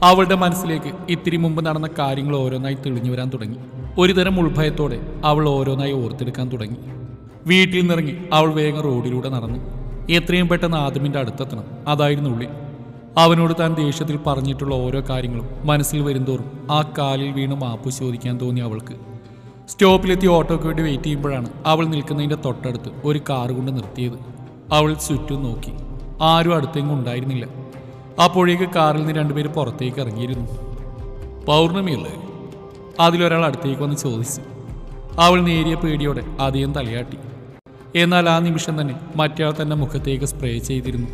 അവളുടെ മനസ്സിലേക്ക് ഇത്തിരി മുമ്പ് നടന്ന കാര്യങ്ങൾ ഓരോന്നായി തെളിഞ്ഞു വരാൻ തുടങ്ങി. ഒരുതരം ഉൾഭയത്തോടെ അവൾ ഓരോന്നായി ഓർത്തെടുക്കാൻ തുടങ്ങി. വീട്ടിൽ നിന്നിറങ്ങി അവൾ വേഗം റോഡിലൂടെ നടന്നു. എത്രയും പെട്ടെന്ന് ആദമിൻ്റെ അടുത്തെത്തണം, അതായിരുന്നു ഉള്ളിൽ. അവനോട് താൻ ദേഷ്യത്തിൽ പറഞ്ഞിട്ടുള്ള ഓരോ കാര്യങ്ങളും മനസ്സിൽ വരുന്തോറും ആ കാലിൽ വീണ് മാപ്പ് ചോദിക്കാൻ തോന്നി അവൾക്ക്. സ്റ്റോപ്പിലെത്തി ഓട്ടോയ്ക്ക് വേണ്ടി വെയിറ്റ് ചെയ്യുമ്പോഴാണ് അവൾ നിൽക്കുന്നതിൻ്റെ തൊട്ടടുത്ത് ഒരു കാർ കൊണ്ട് നിർത്തിയത്. അവൾ ചുറ്റും നോക്കി. ആരും അടുത്തെങ്ങും ഉണ്ടായിരുന്നില്ല. അപ്പോഴേക്ക് കാറിൽ നിന്ന് രണ്ടുപേര് പുറത്തേക്ക് ഇറങ്ങിയിരുന്നു. പൗർണമിയല്ലേ? അതിലൊരാൾ അടുത്തേക്ക് വന്ന് ചോദിച്ചു. അവൾ നേരിയ പേടിയോടെ അധികം തലയാട്ടി. എന്നാൽ ആ നിമിഷം തന്നെ മറ്റയാൾ തന്റെ മുഖത്തേക്ക് സ്പ്രേ ചെയ്തിരുന്നു.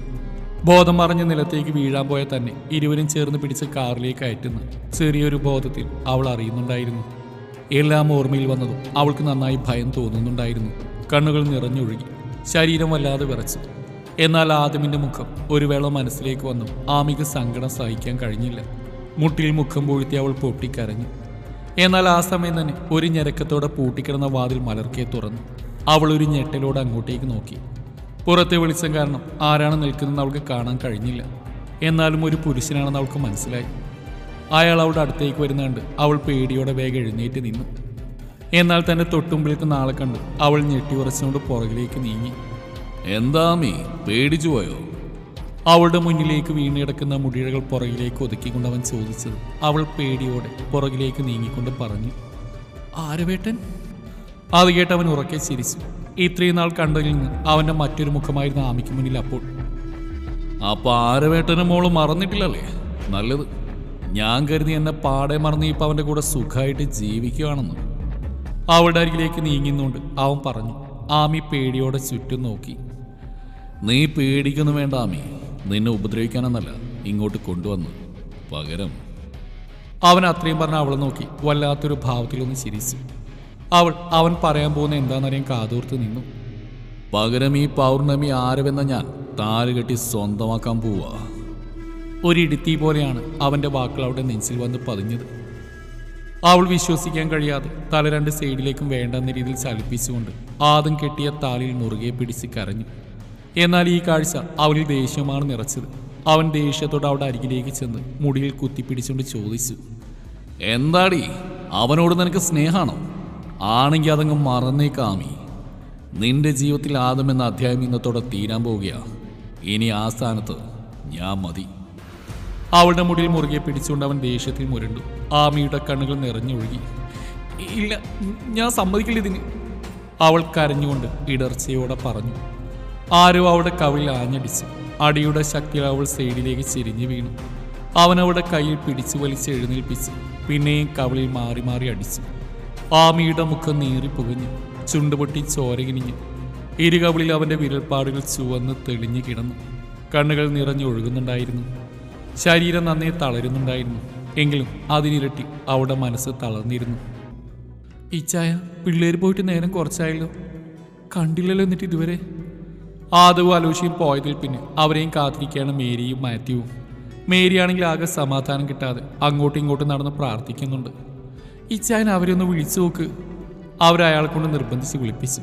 ബോധം മറിഞ്ഞ് നിലത്തേക്ക് വീഴാൻ പോയ തന്നെ ഇരുവരും ചേർന്ന് പിടിച്ച് കാറിലേക്ക് അയറ്റുന്നു. ചെറിയൊരു ബോധത്തിൽ അവൾ അറിയുന്നുണ്ടായിരുന്നു. എല്ലാം ഓർമ്മയിൽ വന്നതും അവൾക്ക് നന്നായി ഭയം തോന്നുന്നുണ്ടായിരുന്നു. കണ്ണുകൾ നിറഞ്ഞൊഴുകി, ശരീരം വല്ലാതെ വിറച്ചു. എന്നാൽ ആദമിന്റെ മുഖം ഒരു വേള മനസ്സിലേക്ക് വന്നു. ആമിക്ക് സങ്കടം സഹിക്കാൻ കഴിഞ്ഞില്ല. മുട്ടിൽ മുഖം പൂഴ്ത്തി അവൾ പൊട്ടിക്കരഞ്ഞു. എന്നാൽ ആ സമയം തന്നെ ഒരു ഞെരക്കത്തോടെ പൂട്ടിക്കിടന്ന വാതിൽ മലർക്കെ തുറന്നു. അവൾ ഒരു ഞെട്ടലോടെ അങ്ങോട്ടേക്ക് നോക്കി. പുറത്തെ വെളിച്ചം കാരണം ആരാണ് നിൽക്കുന്നതെന്ന് അവൾക്ക് കാണാൻ കഴിഞ്ഞില്ല. എന്നാലും ഒരു പുരുഷനാണെന്ന് അവൾക്ക് മനസ്സിലായി. അയാൾ അവളുടെ അടുത്തേക്ക് വരുന്ന കണ്ട് അവൾ പേടിയോടെ വേഗം എഴുന്നേറ്റ് നിന്നു. എന്നാൽ തന്റെ തൊട്ടുമ്പിലേക്ക് നാളെ കണ്ട് അവൾ ഞെട്ടി ഉറച്ചുകൊണ്ട് പുറകിലേക്ക് നീങ്ങി. എന്താമീ, പേടിച്ചു പോയോ? അവളുടെ മുന്നിലേക്ക് വീണിടക്കുന്ന മുടിയഴകൾ പുറകിലേക്ക് ഒതുക്കിക്കൊണ്ട് അവൻ ചോദിച്ചത്. അവൾ പേടിയോടെ പുറകിലേക്ക് നീങ്ങിക്കൊണ്ട് പറഞ്ഞു, ആരവേട്ടൻ? അത് കേട്ട് അവൻ ഉറക്കെ ചിരിച്ചു. ഇത്രയും നാൾ കണ്ടതിൽ നിന്ന് അവന്റെ മറ്റൊരു മുഖമായിരുന്നു ആമിക്ക് മുന്നിൽ. അപ്പോൾ അപ്പൊ ആരവേട്ടനും മോള് മറന്നിട്ടില്ലല്ലേ? നല്ലത്. ഞാൻ കരുതി എന്നെ പാടെ മറന്ന് ഇപ്പൊ അവന്റെ കൂടെ സുഖമായിട്ട് ജീവിക്കുകയാണെന്ന്. അവളുടെ അരികിലേക്ക് നീങ്ങുന്നുകൊണ്ട് അവൻ പറഞ്ഞു. ആമി പേടിയോടെ ചുറ്റും നോക്കി. നീ പേടിക്കൊന്നും വേണ്ട ആമി, നിന്നെ ഉപദ്രവിക്കാനെന്നല്ല ഇങ്ങോട്ട് കൊണ്ടുവന്നു. പകരം അവൻ അത്രയും പറഞ്ഞ അവളെ നോക്കി വല്ലാത്തൊരു ഭാവത്തിലൊന്ന് ചിരിച്ചു. അവൻ പറയാൻ പോകുന്ന എന്താണെന്നറിയാൻ കാതോർത്ത് നിന്നു. പകരം ഈ പൗർണമി ആരവെന്ന ഞാൻ താലുകെട്ടി സ്വന്തമാക്കാൻ പോവാ. ഒരിടുത്തി പോലെയാണ് അവന്റെ വാക്കുകൾ അവിടെ നെഞ്ചിൽ വന്ന് പതിഞ്ഞത്. അവൾ വിശ്വസിക്കാൻ കഴിയാതെ തല രണ്ട് സൈഡിലേക്കും വേണ്ടെന്ന രീതിയിൽ ചലിപ്പിച്ചുകൊണ്ട് ആദം കെട്ടിയ താലിൽ മുറുകെ പിടിച്ച് കരഞ്ഞു. എന്നാൽ ഈ കാഴ്ച അവളിൽ ദേഷ്യമാണ് നിറച്ചത്. അവൻ ദേഷ്യത്തോടെ അവിടെ അരികിലേക്ക് ചെന്ന് മുടിയിൽ കുത്തിപ്പിടിച്ചുകൊണ്ട് ചോദിച്ചു, എന്താടി, അവനോട് നിനക്ക് സ്നേഹമാണോ? ആണെങ്കിൽ അതങ്ങ് മറന്നേക്കാമി. നിന്റെ ജീവിതത്തിൽ ആദം എന്ന അധ്യായം ഇന്നത്തോടെ തീരാൻ പോവുകയാ. ഇനി ആ സ്ഥാനത്ത് ഞാൻ മതി. അവളുടെ മുടിയിൽ മുറുകെ പിടിച്ചുകൊണ്ട് അവൻ ദേഷ്യത്തിൽ മുരണ്ടു. ആമിയുടെ കണ്ണുകൾ നിറഞ്ഞൊഴുകി. ഇല്ല, ഞാൻ സമ്മതിക്കില്ല ഇതിന്. അവൾ കരഞ്ഞുകൊണ്ട് ഇടർച്ചയോടെ പറഞ്ഞു. ആരോ അവളുടെ കവിളിൽ ആഞ്ഞടിച്ചു. അടിയുടെ ശക്തിയിൽ അവൾ സൈഡിലേക്ക് ചെരിഞ്ഞു വീണു. അവൻ അവളുടെ കയ്യിൽ പിടിച്ചു വലിച്ച് എഴുന്നേൽപ്പിച്ചു. പിന്നെയും കവിളിൽ മാറി മാറി അടിച്ചു. ആമിയുടെ മുഖം നീറി പുകഞ്ഞു, ചുണ്ടുപൊട്ടി ചോരകിനിഞ്ഞു. ഇരുകവിളിൽ അവന്റെ വിരൽപ്പാടുകൾ ചുവന്ന് തെളിഞ്ഞു കിടന്നു. കണ്ണുകൾ നിറഞ്ഞൊഴുകുന്നുണ്ടായിരുന്നു. ശരീരം നന്നേ തളരുന്നുണ്ടായിരുന്നു. എങ്കിലും അതിനിരട്ടി അവളുടെ മനസ്സ് തളർന്നിരുന്നു. ഇച്ചായ, പിള്ളേര് പോയിട്ട് നേരം കുറച്ചായല്ലോ, കണ്ടില്ലല്ലോ എന്നിട്ട് ഇതുവരെ. ആദവും അലോഷിയും പോയതിൽ പിന്നെ അവരെയും കാത്തിരിക്കുകയാണ് മേരിയും മാത്യുവും. മേരിയാണെങ്കിൽ ആകെ സമാധാനം കിട്ടാതെ അങ്ങോട്ടും ഇങ്ങോട്ടും നടന്ന് പ്രാർത്ഥിക്കുന്നുണ്ട്. ഇച്ചായൻ അവരെ ഒന്ന് വിളിച്ചു നോക്ക്. അവരയാളെ കൊണ്ട് നിർബന്ധിച്ച് വിളിപ്പിച്ചു.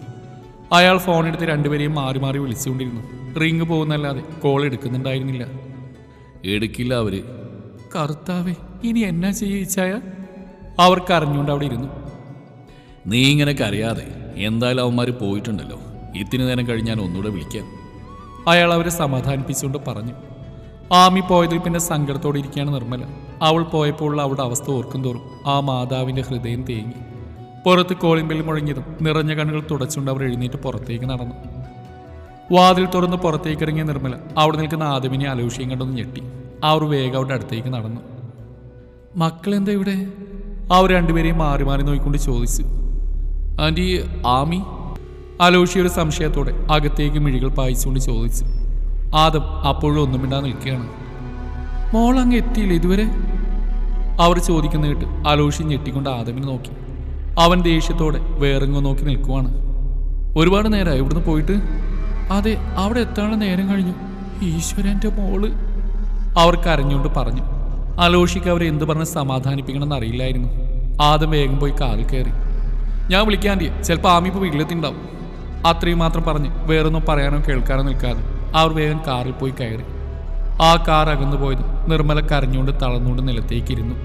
അയാൾ ഫോണെടുത്ത് രണ്ടുപേരെയും മാറി മാറി വിളിച്ചുകൊണ്ടിരുന്നു. Ring പോകുന്നല്ലാതെ call എടുക്കുന്നുണ്ടായിരുന്നില്ല. എടുക്കില്ല അവര്. കർത്താവേ, ഇനി എന്നാ ചെയ്യ ഇച്ചായ? അവർ കരഞ്ഞുകൊണ്ട് അവിടെ ഇരുന്നു. നീ ഇങ്ങനെ കരയാതെ, എന്തായാലും അവന്മാർ പോയിട്ടുണ്ടല്ലോ, ഇത്തിരി നേരം കഴിഞ്ഞ് ഞാൻ ഒന്നുകൂടെ വിളിക്കാം. അയാൾ അവരെ സമാധാനിപ്പിച്ചുകൊണ്ട് പറഞ്ഞു. ആമി പോയതിൽ പിന്നെ സങ്കടത്തോടെ ഇരിക്കുകയാണ് നിർമ്മല. അവൾ പോയപ്പോൾ അവളുടെ അവസ്ഥ ഓർക്കും തോറും ആ മാതാവിന്റെ ഹൃദയം തേങ്ങി. പുറത്ത് കോളിംഗ് ബെൽ മുഴങ്ങിയതും നിറഞ്ഞ കണ്ണുകൾ തുടച്ചുകൊണ്ട് അവർ എഴുന്നേറ്റ് പുറത്തേക്ക് നടന്നു. വാതിൽ തുറന്ന് പുറത്തേക്ക് ഇറങ്ങിയ നിർമ്മല അവിടെ നിൽക്കുന്ന ആദമിനെ അലോഷിയും കണ്ടൊന്ന് ഞെട്ടി. അവർ വേഗം അവരുടെ അടുത്തേക്ക് നടന്നു. മക്കളെന്താ ഇവിടെ? അവർ രണ്ടുപേരെയും മാറി മാറി നോക്കിക്കൊണ്ട് ചോദിച്ചു. ആൻറ്റി, ആമി? അലോഷി ഒരു സംശയത്തോടെ അകത്തേക്ക് മിഴികൾ പായിച്ചുകൊണ്ട് ചോദിച്ചു. ആദം അപ്പോഴും ഒന്നും മിണ്ടാ നിൽക്കുകയാണ്. മോൾ അങ്ങ് എത്തിയില്ല ഇതുവരെ? അവർ ചോദിക്കുന്ന കേട്ട് അലോഷി ഞെട്ടിക്കൊണ്ട് ആദമിനെ നോക്കി. അവൻ ദേഷ്യത്തോടെ വേറെങ്ങോ നോക്കി നിൽക്കുവാണ്. ഒരുപാട് നേരമായി ഇവിടുന്ന് പോയിട്ട്? അതെ, അവിടെ എത്താനുള്ള നേരം കഴിഞ്ഞു. ഈശ്വരൻ്റെ മോള്, അവർ കരഞ്ഞുകൊണ്ട് പറഞ്ഞു. അലോഷിക്ക് അവരെ എന്ത് പറഞ്ഞ് സമാധാനിപ്പിക്കണമെന്ന് അറിയില്ലായിരുന്നു. ആദം വേഗം പോയി കാറിൽ കയറി. ഞാൻ വിളിക്കാൻ ആൻറ്റി, ചിലപ്പോൾ ആമി ഇപ്പോൾ വീട്ടിലെത്തിണ്ടാവും. അത്രയും മാത്രം പറഞ്ഞ് വേറൊന്നും പറയാനോ കേൾക്കാനോ നിൽക്കാതെ അവർ വേഗം കാറിൽ പോയി കയറി. ആ കാർ അകന്നു പോയതും നിർമ്മല കരഞ്ഞുകൊണ്ട് തളർന്നുകൊണ്ട് നിലത്തേക്കിരുന്നു.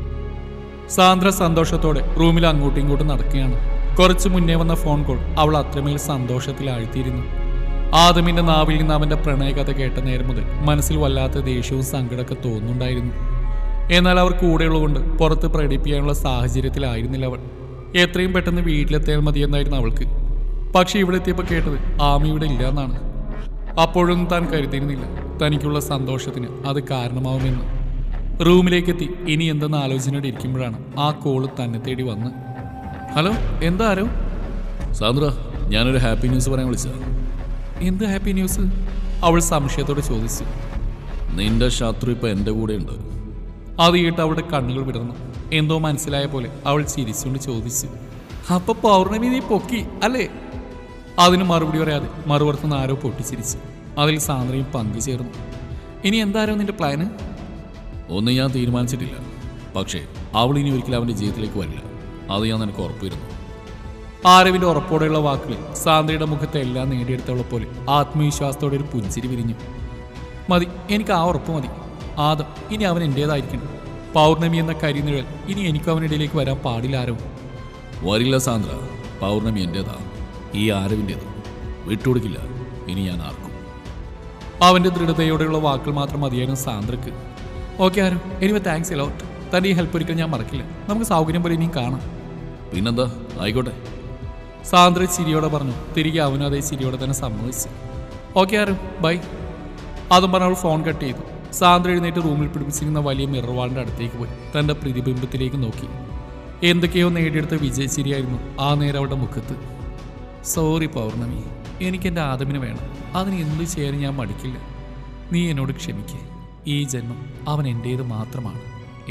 സാന്ദ്ര സന്തോഷത്തോടെ റൂമിൽ അങ്ങോട്ടും ഇങ്ങോട്ടും നടക്കുകയാണ്. കുറച്ചു മുന്നേ വന്ന ഫോൺ കോൾ അവൾ അത്രമേൽ സന്തോഷത്തിൽ ആഴ്ത്തിയിരുന്നു. ആദമിന്റെ നാവിൽ നിന്ന് അവന്റെ പ്രണയകഥ കേട്ട നേരം മുതൽ മനസ്സിൽ വല്ലാത്ത ദേഷ്യവും സങ്കടമൊക്കെ തോന്നുന്നുണ്ടായിരുന്നു. എന്നാൽ അവർ കൂടെയുള്ളതുകൊണ്ട് പുറത്ത് പ്രകടിപ്പിക്കാനുള്ള സാഹചര്യത്തിലായിരുന്നില്ല അവൾ. എത്രയും പെട്ടെന്ന് വീട്ടിലെത്തിയാൽ മതിയെന്നായിരുന്നു അവൾക്ക്. പക്ഷെ ഇവിടെ എത്തിയപ്പോൾ കേട്ടത് ആമി ഇവിടെ ഇല്ല എന്നാണ്. അപ്പോഴൊന്നും താൻ കരുതിയിരുന്നില്ല തനിക്കുള്ള സന്തോഷത്തിന് അത് കാരണമാവുമെന്ന്. റൂമിലേക്കെത്തി ഇനി എന്തെന്ന് ആലോചനയോടെ ഇരിക്കുമ്പോഴാണ് ആ കോള് തന്നെ തേടി വന്ന്. ഹലോ, എന്താരോ? സാന്ദ്ര, ഞാനൊരു ഹാപ്പി ന്യൂസ് പറയാൻ വിളിച്ച. എന്ത് ഹാപ്പി ന്യൂസ്? അവൾ സംശയത്തോടെ ചോദിച്ചു. നിന്റെ ശത്രു ഇപ്പൊ എൻ്റെ കൂടെയുണ്ട്. അത് കേട്ട് അവളുടെ കണ്ണുകൾ വിടർന്നു. എന്തോ മനസ്സിലായ പോലെ അവൾ ചിരിച്ചുകൊണ്ട് ചോദിച്ചു. അപ്പൊ പൗർണമി നീ പൊക്കി അല്ലേ? അതിന് മറുപടി പറയാതെ മറുപുറത്തുനിന്ന് ആരോ പൊട്ടിച്ചിരിച്ചു. അതിൽ സാന്ദ്രയും പങ്കുചേർന്നു. ഇനി എന്താരോ നിന്റെ പ്ലാന്? ഒന്നും ഞാൻ തീരുമാനിച്ചിട്ടില്ല. പക്ഷേ അവൾ ഇനി ഒരിക്കലും അവൻ്റെ ജീവിതത്തിലേക്ക് വരില്ല. അത് ഞാൻ നിനക്ക് ഉറപ്പിരുന്നു. ആരവിന്റെ ഉറപ്പോടെയുള്ള വാക്കുകളിൽ സാന്ദ്രയുടെ മുഖത്തെ എല്ലാം നേടിയെടുത്തവളെ പോലെ ആത്മവിശ്വാസത്തോടെ ഒരു പുഞ്ചിരി വിരിഞ്ഞു. മതി, എനിക്ക് ആ ഉറപ്പ് മതി. ആദം ഇനി അവൻ എൻ്റേതായിരിക്കണം. പൗർണമി എന്ന കരിനിഴൽ ഇനി എനിക്കും അവനിടയിലേക്ക് വരാൻ പാടില്ലാരോ. വരില്ല സാന്ദ്ര, പൗർണമി എൻ്റേതാ, ഈ ആരവിൻ്റേത്. വിട്ടുകൊടുക്കില്ല ഇനി ഞാൻ ആർക്കും. അവന്റെ ദൃഢതയോടെയുള്ള വാക്കുകൾ മാത്രം മതിയായിരുന്നു സാന്ദ്രക്ക്. ഓക്കെ ആരോ, എനിവേ താങ്ക്സ് എലോട്ട്. തൻ്റെ ഈ ഹെൽപ്പ് ഒരിക്കലും ഞാൻ മറക്കില്ല. നമുക്ക് സൗകര്യം പോലെ ഇനിയും കാണാം. പിന്നെന്താ, ആയിക്കോട്ടെ. സാന്ദ്ര ചിരിയോടെ പറഞ്ഞു. തിരികെ അവനും അതേ ചിരിയോടെ തന്നെ സമ്മതിച്ചു. ഓക്കെ ആരോ, ബൈ. അതും പറഞ്ഞ അവൾ ഫോൺ കട്ട് ചെയ്തു. സാന്ദ്ര എഴുന്നേറ്റ് റൂമിൽ പിടിപ്പിച്ചിരിക്കുന്ന വലിയ മിറർ വാളിൻ്റെ അടുത്തേക്ക് പോയി തൻ്റെ പ്രതിബിംബത്തിലേക്ക് നോക്കി. എന്തൊക്കെയോ നേടിയെടുത്ത വിജയച്ചിരിയായിരുന്നു ആ നേരം അവളുടെ മുഖത്ത്. സോറി പൗർണമി, എനിക്കെൻ്റെ ആദമിന് വേണം. അതിന് എന്ത് ചെയ്യാൻ ഞാൻ മടിക്കില്ല. നീ എന്നോട് ക്ഷമിക്കേ. ഈ ജന്മം അവൻ എൻ്റേത് മാത്രമാണ്,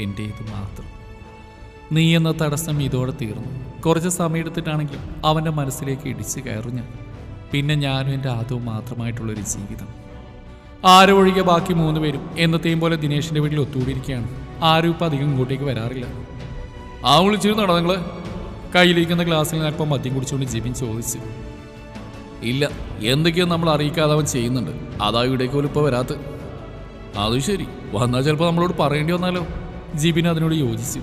എൻ്റേത് മാത്രം. നീ എന്ന തടസ്സം ഇതോടെ തീർന്നു. കുറച്ച് സമയമെടുത്തിട്ടാണെങ്കിലും അവൻ്റെ മനസ്സിലേക്ക് ഇടിച്ചു കയറും ഞാൻ. പിന്നെ ഞാനും എൻ്റെ ആദവും മാത്രമായിട്ടുള്ളൊരു ജീവിതം. ആരും ഒഴികെ ബാക്കി 3 പേരും എന്നത്തെയും പോലെ ദിനേശിൻ്റെ വീട്ടിൽ ഒത്തുകൂടിയിരിക്കുകയാണ്. ആരും ഇപ്പം അധികം ഇങ്ങോട്ടേക്ക് വരാറില്ല. ആ വിളിച്ചിരുന്നോടാ നിങ്ങൾ? കയ്യിലിരിക്കുന്ന ഗ്ലാസ്സിൽ നിന്ന് അല്പം മദ്യം കുടിച്ചുകൊണ്ട് ജിബിൻ ചോദിച്ചു. ഇല്ല, എന്തൊക്കെയോ നമ്മൾ അറിയിക്കാതെ അവൻ ചെയ്യുന്നുണ്ട്. അതാ ഇവിടേക്ക് പോലും ഇപ്പോൾ വരാത്ത. അത് ശരി, വന്നാൽ ചിലപ്പോൾ നമ്മളോട് പറയേണ്ടി വന്നാലോ? ജിബിൻ അതിനോട് യോജിച്ചു.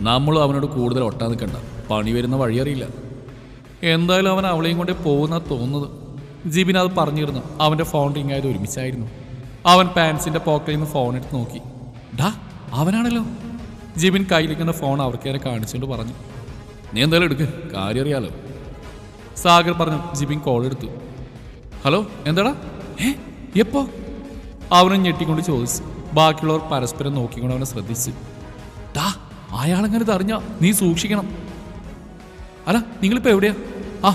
നമ്മളും അവനോട് കൂടുതൽ ഒട്ടാൻ നിൽക്കണ്ട. പണി വരുന്ന വഴി അറിയില്ല. എന്തായാലും അവൻ അവളെയും കൊണ്ടേ പോകുന്ന തോന്നുന്നത്. ജിബിൻ അത് പറഞ്ഞിരുന്നു. അവൻ്റെ ഫോൺ റിംഗ് ആയത് ഒരുമിച്ചായിരുന്നു. അവൻ പാൻസിൻ്റെ പോക്കറ്റിൽ നിന്ന് ഫോൺ എടുത്ത് നോക്കി. ഡാ, അവനാണല്ലോ. ജിബിൻ കയ്യിലിരിക്കുന്ന ഫോൺ അവർക്കേറെ കാണിച്ചുകൊണ്ട് പറഞ്ഞു. നീ എന്തായാലും എടുക്ക്, കാര്യം അറിയാലോ. സാഗർ പറഞ്ഞു. ജിബിൻ കോൾ എടുത്തു. ഹലോ, എന്താടാ? എപ്പോ? അവനും ഞെട്ടിക്കൊണ്ട് ചോദിച്ചു. ബാക്കിയുള്ളവർ പരസ്പരം നോക്കിക്കൊണ്ട് അവനെ ശ്രദ്ധിച്ചു. ഡാ, അയാളെങ്ങനെ അറിഞ്ഞാ നീ സൂക്ഷിക്കണം. അല്ല, നിങ്ങളിപ്പോൾ എവിടെയാ? ആ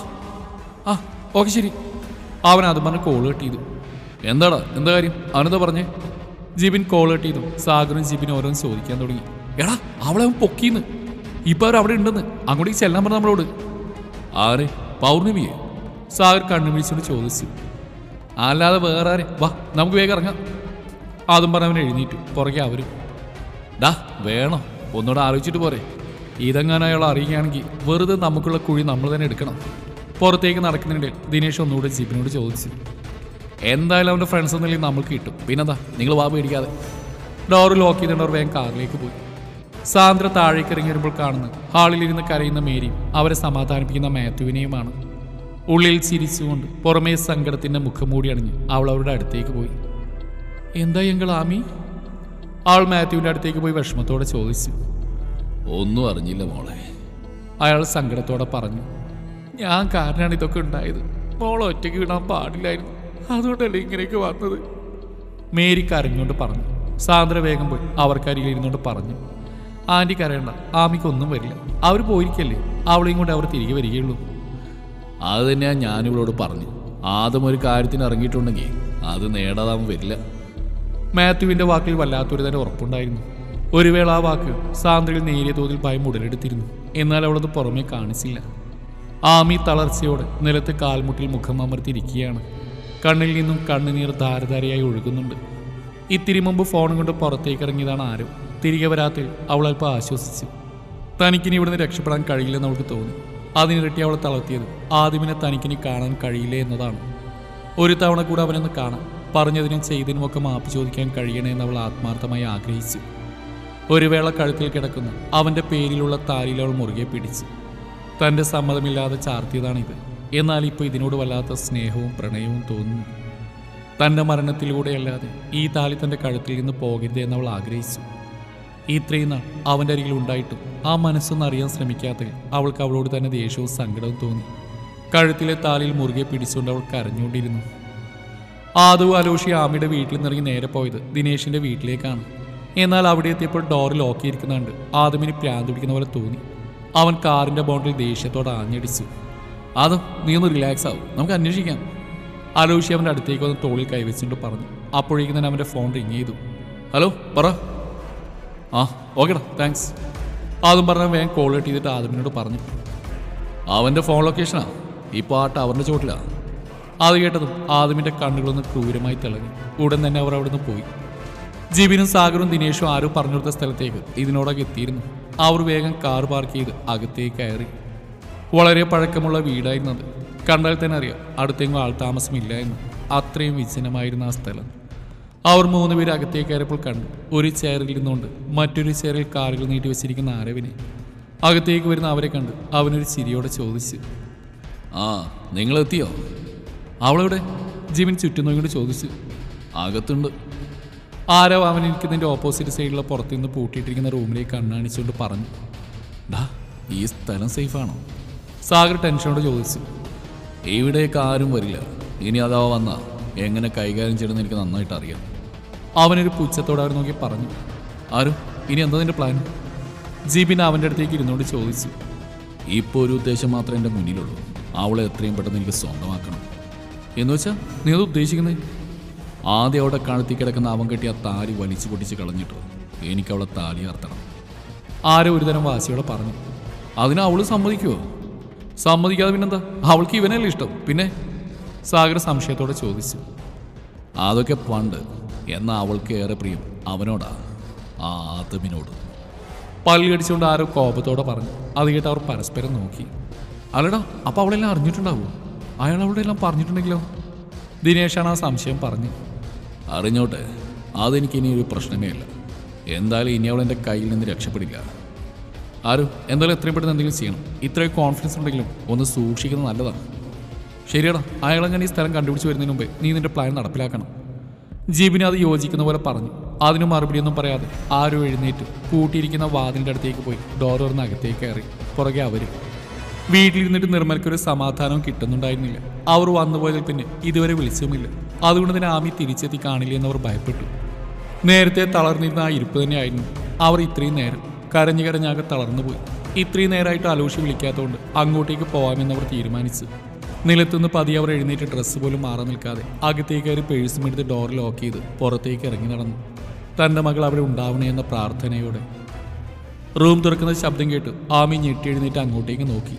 ഓക്കെ ശരി. അവൻ അത് പറഞ്ഞ് കോൾ കട്ട് ചെയ്തു. എന്താടാ, എന്താ കാര്യം? അവനെന്താ പറഞ്ഞേ? ജിബിൻ കോൾ കട്ട് ചെയ്തു. സാഗറും ജിബിനും ഓരോന്ന് ചോദിക്കാൻ തുടങ്ങി. എടാ, അവളെ അവൻ പൊക്കിന്ന്. ഇപ്പം അവർ അവിടെ ഉണ്ടെന്ന്. അങ്ങോട്ടേക്ക് ചെല്ലാൻ പറഞ്ഞ നമ്മളോട്. ആരെ? പൗർണമിയെ? സാഗർ കണ്ണു പിടിച്ചുകൊണ്ട് ചോദിച്ചു. അല്ലാതെ വേറെ ആരെ? വാ, നമുക്ക് വേഗം ഇറങ്ങാം. അതും പറഞ്ഞവൻ എഴുന്നേറ്റു. പുറകെ അവരും. ഡാ, വേണോ? ഒന്നുകൂടെ ആലോചിച്ചിട്ട് പോരെ. ഇതെങ്ങാനും അയാൾ അറിയുകയാണെങ്കിൽ വെറുതെ നമുക്കുള്ള കുഴി നമ്മൾ തന്നെ എടുക്കണം. പുറത്തേക്ക് നടക്കുന്നതിനിടയിൽ ദിനേശ് ഒന്നുകൂടെ ജിബിനോട് ചോദിച്ചു. എന്തായാലും അവൻ്റെ ഫ്രണ്ട്സ് ഒന്നുമില്ലെങ്കിൽ നമ്മൾക്ക് കിട്ടും. പിന്നെന്താ, നിങ്ങൾ വാ പേടിക്കാതെ. ഡോറ് ലോക്ക് ചെയ്തിട്ട് അവർ വേഗം കാറിലേക്ക് പോയി. സാന്ദ്ര താഴേക്ക് ഇറങ്ങി വരുമ്പോൾ കാണുന്നു ഹാളിലിരുന്ന് കരയുന്ന മേരിയും അവരെ സമാധാനിപ്പിക്കുന്ന മാത്യുവിനെയുമാണ്. ഉള്ളിൽ ചിരിച്ചുകൊണ്ട് പുറമേ സങ്കടത്തിൻ്റെ മുഖംമൂടി അണിഞ്ഞ് അവൾ അവരുടെ അടുത്തേക്ക് പോയി. എന്താ എങ്കിൽ ആമി? അവൾ മാത്യുവിൻ്റെ അടുത്തേക്ക് പോയി വിഷമത്തോടെ ചോദിച്ചു. ഒന്നും അറിഞ്ഞില്ല മോളെ. അയാൾ സങ്കടത്തോടെ പറഞ്ഞു. ഞാൻ കാരണമാണ് ഇതൊക്കെ ഉണ്ടായത്. മോളെ ഒറ്റയ്ക്ക് വിടാൻ പാടില്ലായിരുന്നു. അതുകൊണ്ടല്ലേ ഇങ്ങനെയൊക്കെ വന്നത്. മേരി കരഞ്ഞുകൊണ്ട് പറഞ്ഞു. സാന്ദ്ര വേഗം പോയി അവർക്കരികിൽ ഇരുന്നുകൊണ്ട് പറഞ്ഞു. ആൻറ്റി കരയണ്ട, ആമിക്കൊന്നും വരില്ല. അവർ പോയിരിക്കല്ലേ, അവളെയും കൊണ്ട് അവർ തിരികെ വരികയുള്ളൂ. അത് തന്നെയാണ് ഞാനിവളോട് പറഞ്ഞു. ആദ്യം ഒരു കാര്യത്തിന് ഇറങ്ങിയിട്ടുണ്ടെങ്കിൽ അത് നേടാതാവും വരില്ല. മാത്യുവിൻ്റെ വാക്കിൽ വല്ലാത്തൊരു തന്നെ ഉറപ്പുണ്ടായിരുന്നു. ഒരു വേള ആ വാക്ക് സാന്ദ്രയിൽ നേരിയ തോതിൽ ഭയം ഉടലെടുത്തിരുന്നു. എന്നാൽ അവളത് പുറമേ കാണിച്ചില്ല. ആമി തളർച്ചയോടെ നിലത്ത് കാൽമുട്ടിൽ മുഖം അമർത്തിയിരിക്കുകയാണ്. കണ്ണിൽ നിന്നും കണ്ണുനീർ ധാരധാരയായി ഒഴുകുന്നുണ്ട്. ഇത്തിരി മുമ്പ് ഫോണും കൊണ്ട് പുറത്തേക്ക് ഇറങ്ങിയതാണ് ആരും. തിരികെ വരാത്തിൽ അവൾ അല്പം ആശ്വസിച്ചു. തനിക്കിനി ഇവിടുന്ന് രക്ഷപ്പെടാൻ കഴിയില്ലെന്ന് അവൾക്ക് തോന്നി. അതിനിരട്ടി അവളെ തളർത്തിയത് ആദ്യമിനെ തനിക്കിനി കാണാൻ കഴിയില്ല എന്നതാണ്. ഒരു തവണ കൂടെ അവനൊന്ന് കാണാം, പറഞ്ഞതിനും ചെയ്തതിനുമൊക്കെ മാപ്പ് ചോദിക്കാൻ കഴിയണമെന്ന് അവൾ ആത്മാർത്ഥമായി ആഗ്രഹിച്ചു. ഒരു വേള കഴുത്തിൽ കിടക്കുന്ന അവൻ്റെ പേരിലുള്ള താലിയിൽ അവൾ മുറുകെ പിടിച്ചു. തൻ്റെ സമ്മതമില്ലാതെ ചാർത്തിയതാണിത്. എന്നാൽ ഇപ്പോൾ ഇതിനോട് വല്ലാത്ത സ്നേഹവും പ്രണയവും തോന്നുന്നു. തൻ്റെ മരണത്തിലൂടെയല്ലാതെ ഈ താലി തൻ്റെ കഴുത്തിൽ നിന്ന് പോകരുത് എന്നവൾ ആഗ്രഹിച്ചു. ഇത്രയും നാൾ അവൻ്റെ അരികിൽ ഉണ്ടായിട്ടും ആ മനസ്സൊന്നും അറിയാൻ ശ്രമിക്കാത്തതിൽ അവൾക്ക് അവളോട് തന്നെ ദേഷ്യവും സങ്കടവും തോന്നി. കഴുത്തിലെ താലിയിൽ മുറുകെ പിടിച്ചുകൊണ്ട് അവൾ കരഞ്ഞുകൊണ്ടിരുന്നു. ആദു അലോഷി ആമിയുടെ വീട്ടിൽ നിന്നിറങ്ങി നേരെ പോയത് ദിനേശിൻ്റെ വീട്ടിലേക്കാണ്. എന്നാൽ അവിടെ എത്തിയപ്പോൾ ഡോറ് ലോക്ക് ചെയ്തിരിക്കുന്നുണ്ട്. ആദമിന് പ്രാന്ത് പിടിക്കുന്ന പോലെ തോന്നി. അവൻ കാറിൻ്റെ ബോണ്ടിൽ ദേഷ്യത്തോടെ ആഞ്ഞടിച്ചു. ആദം, നീ ഒന്ന് റിലാക്സ് ആവും, നമുക്ക് അന്വേഷിക്കാം. അലോഷി അവൻ്റെ അടുത്തേക്ക് വന്ന് തോളിൽ കൈവച്ചുകൊണ്ട് പറഞ്ഞു. അപ്പോഴേക്കും തന്നെ അവൻ്റെ ഫോൺ റിങ് ചെയ്തു. ഹലോ, പറ. ആ, ഓക്കെടാ, താങ്ക്സ്. ആദ്യം പറഞ്ഞാൽ വേഗം കോൾ കട്ട് ചെയ്തിട്ട് ആദമിനോട് പറഞ്ഞു. അവൻ്റെ ഫോൺ ലൊക്കേഷനാ ഇപ്പോൾ ആ ടവറിൻ്റെ ചോട്ടിലാണ്. അത് കേട്ടതും ആദമിൻ്റെ കണ്ണുകളൊന്ന് ക്രൂരമായി തിളങ്ങി. ഉടൻ തന്നെ അവർ അവിടെ നിന്ന് പോയി. ജിബിനും സാഗറും ദിനേഷും ആരും പറഞ്ഞു കൊടുത്ത സ്ഥലത്തേക്ക് ഇതിനോടൊക്കെ എത്തിയിരുന്നു. അവർ വേഗം കാർ പാർക്ക് ചെയ്ത് അകത്തേക്ക് കയറി. വളരെ പഴക്കമുള്ള വീടായിരുന്നത്. കണ്ടാൽ തന്നെ അറിയാം അടുത്തെങ്ങും ആൾ താമസമില്ല എന്ന്. അത്രയും വിജനമായിരുന്ന ആ സ്ഥലം. അവർ 3 പേര് അകത്തേക്ക് കയറിയപ്പോൾ കണ്ടു. ഒരു ചെയറിൽ നിന്നുകൊണ്ട് മറ്റൊരു ചെയറിൽ കാലുകൾ നീട്ടി വെച്ചിരിക്കുന്ന ആരവിനെ. അകത്തേക്ക് വരുന്ന അവരെ കണ്ട് അവനൊരു ചിരിയോടെ ചോദിച്ചു. ആ, നിങ്ങളെത്തിയോ? അവളെവിടെ? ജിബിൻ ചുറ്റും നോക്കിയിട്ട് ചോദിച്ചു. അകത്തുണ്ട്. ആരവ് അവനിരിക്കുന്നതിൻ്റെ ഓപ്പോസിറ്റ് സൈഡിലുള്ള പുറത്തുനിന്ന് പൂട്ടിയിട്ടിരിക്കുന്ന റൂമിലേക്ക് കണ്ണാണിച്ചുകൊണ്ട് പറഞ്ഞു. ഡാ, ഈ സ്ഥലം സേഫാണോ? സാഗർ ടെൻഷനോട് ചോദിച്ചു. ഇവിടേക്ക് ആരും വരില്ല. ഇനി അഥവാ വന്നാൽ എങ്ങനെ കൈകാര്യം ചെയ്യണമെന്ന് എനിക്ക് നന്നായിട്ട് അറിയാം. അവനൊരു പുച്ഛത്തോടെ അവർ നോക്കി പറഞ്ഞു. ആരും, ഇനി എന്താ നിന്റെ പ്ലാൻ? ജിബിൻ അവൻ്റെ അടുത്തേക്ക് ഇരുന്നുകൊണ്ട് ചോദിച്ചു. ഇപ്പോൾ ഒരു ഉദ്ദേശം മാത്രമേ എൻ്റെ മുന്നിലുള്ളൂ. അവളെ എത്രയും പെട്ടെന്ന് എനിക്ക് സ്വന്തമാക്കണം. എന്ന് വെച്ചാൽ നീ അത് ഉദ്ദേശിക്കുന്നത്? ആദ്യം അവിടെ കഴുത്തി കിടക്കുന്ന അവൻ കെട്ടി ആ താലി വലിച്ചു പൊട്ടിച്ച് കളഞ്ഞിട്ട് എനിക്കവളെ താലി അർത്തണം. ആരോ ഒരുതരം വാശിയോടെ പറഞ്ഞു. അതിന് അവൾ സമ്മതിക്കുമോ? സമ്മതിക്കാതെ പിന്നെന്താ? അവൾക്ക് ഇവനല്ലേ ഇഷ്ടം. പിന്നെ സാഗർ സംശയത്തോടെ ചോദിച്ചു. അതൊക്കെ പണ്ട്. എന്നാൽ അവൾക്ക് ഏറെ പ്രിയം അവനോടാ, ആ ആദമിനോട്. പല്ല് കടിച്ചുകൊണ്ട് ആരോ കോപത്തോടെ പറഞ്ഞു. അത് കേട്ട് അവർ പരസ്പരം നോക്കി. അല്ലടാ, അപ്പോൾ അവളെല്ലാം അറിഞ്ഞിട്ടുണ്ടാവുമോ? അയാൾ അവളുടെ എല്ലാം പറഞ്ഞിട്ടുണ്ടെങ്കിലോ? ദിനേശാണ് ആ സംശയം പറഞ്ഞു. അറിഞ്ഞോട്ടെ, അതെനിക്ക് ഇനി ഒരു പ്രശ്നമേ അല്ല. എന്തായാലും ഇനി അവൾ എൻ്റെ കയ്യിൽ നിന്ന് രക്ഷപ്പെടില്ല. ആരും എന്തായാലും എത്രയും പെട്ടെന്ന് എന്തെങ്കിലും ചെയ്യണം. ഇത്രയും കോൺഫിഡൻസ് ഉണ്ടെങ്കിലും ഒന്ന് സൂക്ഷിക്കുന്നത് നല്ലതാണ്. ശരിയടാ, അയാളങ്ങനെ ഈ സ്ഥലം കണ്ടുപിടിച്ച് വരുന്നതിന് മുമ്പേ നീ നിന്റെ പ്ലാൻ നടപ്പിലാക്കണം. ജീബിനെ അത് യോജിക്കുന്ന പോലെ പറഞ്ഞു. അതിന് മറുപടിയൊന്നും പറയാതെ ആരും എഴുന്നേറ്റ് പൂട്ടിയിരിക്കുന്ന വാതിലിൻ്റെ അടുത്തേക്ക് പോയി ഡോർ തുറന്ന് അകത്തേക്ക് കയറി. പുറകെ അവർ. വീട്ടിലിരുന്നിട്ട് നിർമ്മലയ്ക്കൊരു സമാധാനവും കിട്ടുന്നുണ്ടായിരുന്നില്ല. അവർ വന്നുപോയതിൽ പിന്നെ ഇതുവരെ വിളിച്ചുമില്ല. അതുകൊണ്ട് തന്നെ ആമി തിരിച്ചെത്തി കാണില്ല എന്നവർ ഭയപ്പെട്ടു. നേരത്തെ തളർന്നിരുന്ന ആ ഇരിപ്പ് തന്നെയായിരുന്നു. അവർ ഇത്രയും നേരം കരഞ്ഞാകെ തളർന്നുപോയി. ഇത്രയും നേരമായിട്ട് അലോഷി വിളിക്കാത്തതുകൊണ്ട് അങ്ങോട്ടേക്ക് പോകാമെന്നവർ തീരുമാനിച്ചു. നിലത്തുനിന്ന് പതിയെ അവർ എഴുന്നേറ്റ് ഡ്രസ്സ് പോലും മാറി നിൽക്കാതെ അകത്തേക്ക് കയറി പേഴ്സും എടുത്ത് ഡോർ ലോക്ക് ചെയ്ത് പുറത്തേക്ക് ഇറങ്ങി നടന്നു. തൻ്റെ മകൾ അവിടെ ഉണ്ടാവണേ എന്ന പ്രാർത്ഥനയോടെ. റൂം തുറക്കുന്ന ശബ്ദം കേട്ട് ആമി ഞെട്ടി എഴുന്നേറ്റ് അങ്ങോട്ടേക്ക് നോക്കി.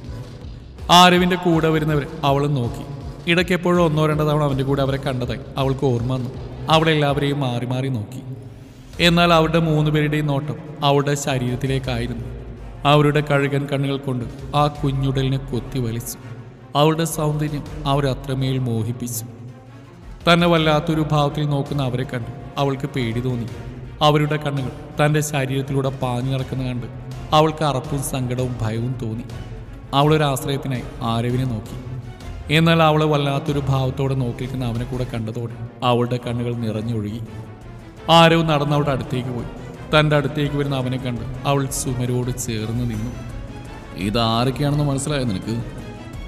ആരവിൻ്റെ കൂടെ വരുന്നവരെ അവളും നോക്കി. ഇടയ്ക്കെപ്പോഴും 1-2 തവണ അവൻ്റെ കൂടെ അവരെ കണ്ടതായി അവൾക്ക് ഓർമ്മ വന്നു. അവിടെ എല്ലാവരെയും മാറി മാറി നോക്കി. എന്നാൽ അവരുടെ 3 പേരുടെയും നോട്ടം അവളുടെ ശരീരത്തിലേക്കായിരുന്നു. അവരുടെ കഴുകൻ കണ്ണുകൾ കൊണ്ട് ആ കുഞ്ഞുടലിനെ കൊത്തി വലിച്ചു. അവളുടെ സൗന്ദര്യം അവരെ അത്രമേൽ മോഹിപ്പിച്ചു. തന്നെ വല്ലാത്തൊരു ഭാവത്തിൽ നോക്കുന്ന അവരെ കണ്ട് അവൾക്ക് പേടി തോന്നി. അവരുടെ കണ്ണുകൾ തൻ്റെ ശരീരത്തിലൂടെ പാഞ്ഞു നടക്കുന്ന കണ്ട് അവൾക്ക് അറപ്പും സങ്കടവും ഭയവും തോന്നി. അവളൊരാശ്രയത്തിനായി ആരവിനെ നോക്കി. എന്നാൽ അവളെ വല്ലാത്തൊരു ഭാവത്തോടെ നോക്കിയിരിക്കുന്ന അവനെ കൂടെ കണ്ടതോടെ അവളുടെ കണ്ണുകൾ നിറഞ്ഞൊഴുകി. ആരവ് നടന്നവളുടെ അടുത്തേക്ക് പോയി. തൻ്റെ അടുത്തേക്ക് വരുന്ന അവനെ കണ്ട് അവൾ സുമരോട് ചേർന്ന് നിന്നു. ഇതാരൊക്കെയാണെന്ന് മനസ്സിലായോ നിനക്ക്?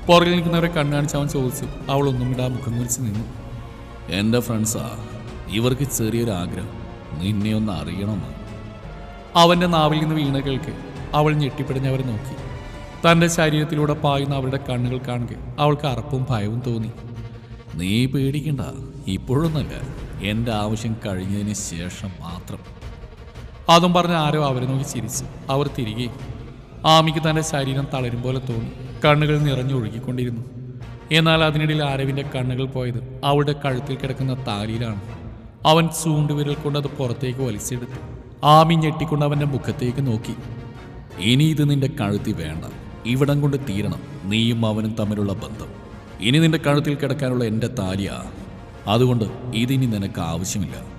പുറകിൽ നിൽക്കുന്നവരെ കണ്ണാണിച്ച് അവൻ ചോദിച്ചു. അവളൊന്നും ഇടാ മുഖം കുറിച്ച് നിന്നു. എൻ്റെ ഫ്രണ്ട്സാ. ഇവർക്ക് ചെറിയൊരാഗ്രഹം, നിന്നെ ഒന്ന് അറിയണമെന്ന്. അവൻ്റെ നാവിൽ നിന്ന് വീണ കേൾക്ക് അവൾ ഞെട്ടിപ്പിടഞ്ഞവരെ നോക്കി. തൻ്റെ ശരീരത്തിലൂടെ പായുന്ന അവരുടെ കണ്ണുകൾ കാണുക അവൾക്ക് അറപ്പും ഭയവും തോന്നി. നീ പേടിക്കണ്ട, ഇപ്പോഴൊന്നല്ല, എൻ്റെ ആവശ്യം കഴിഞ്ഞതിന് ശേഷം മാത്രം. അതും പറഞ്ഞ് ആരോ അവരെ നോക്കി ചിരിച്ചു. അവർ തിരികെ. ആമിക്ക് തൻ്റെ ശരീരം തളരും പോലെ തോന്നി. കണ്ണുകൾ നിറഞ്ഞൊഴുകിക്കൊണ്ടിരുന്നു. എന്നാൽ അതിനിടയിൽ ആരവിൻ്റെ കണ്ണുകൾ പോയത് അവളുടെ കഴുത്തിൽ കിടക്കുന്ന താലിയിലാണ്. അവൻ ചൂണ്ടുവിരൽ കൊണ്ട് അത് പുറത്തേക്ക് വലിച്ചെടുത്തു. ആമി ഞെട്ടിക്കൊണ്ട് അവൻ്റെ മുഖത്തേക്ക് നോക്കി. ഇനി ഇത് നിന്റെ കഴുത്തിൽ വേണ്ട, ഇവിടം കൊണ്ട് തീരണം നീയും അവനും തമ്മിലുള്ള ബന്ധം. ഇനി നിന്റെ കഴുത്തിൽ കിടക്കാനുള്ള എൻ്റെ താലിയാ. അതുകൊണ്ട് ഇതിനി നിനക്ക് ആവശ്യമില്ല.